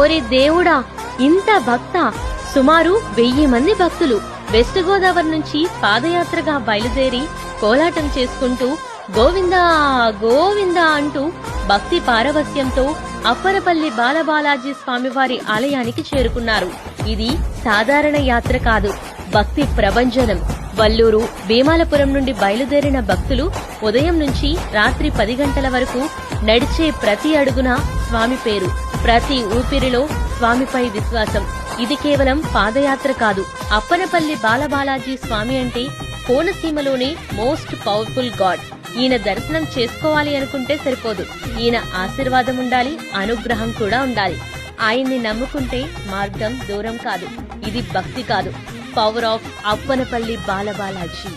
ఓరి దేవుడా, ఇంత భక్త! సుమారు 1000 మంది భక్తులు వెస్ట్ గోదావరి నుంచి పాదయాత్రగా బయలుదేరి కోలాటం చేసుకుంటూ గోవిందా గోవిందా అంటూ భక్తి పారవస్యంతో అప్పరపల్లి బాలబాలాజీ స్వామివారి ఆలయానికి చేరుకున్నారు. ఇది సాధారణ యాత్ర కాదు, భక్తి ప్రభంజనం. వల్లూరు, భీమాలపురం నుండి బయలుదేరిన భక్తులు ఉదయం నుంచి రాత్రి 10 గంటల వరకు నడిచే ప్రతి అడుగున స్వామి పేరు, ప్రతి ఊపిరిలో స్వామిపై విశ్వాసం. ఇది కేవలం పాదయాత్ర కాదు. అప్పనపల్లి బాలబాలాజీ స్వామి అంటే కోనసీమలోనే మోస్ట్ పవర్ఫుల్ గాడ్. ఈయన దర్శనం చేసుకోవాలి అనుకుంటే సరిపోదు, ఈయన ఆశీర్వాదం ఉండాలి, అనుగ్రహం కూడా ఉండాలి. ఆయన్ని నమ్ముకుంటే మార్గం దూరం కాదు. ఇది భక్తి కాదు, పవర్ ఆఫ్ అప్పనపల్లి బాలబాలాజీ.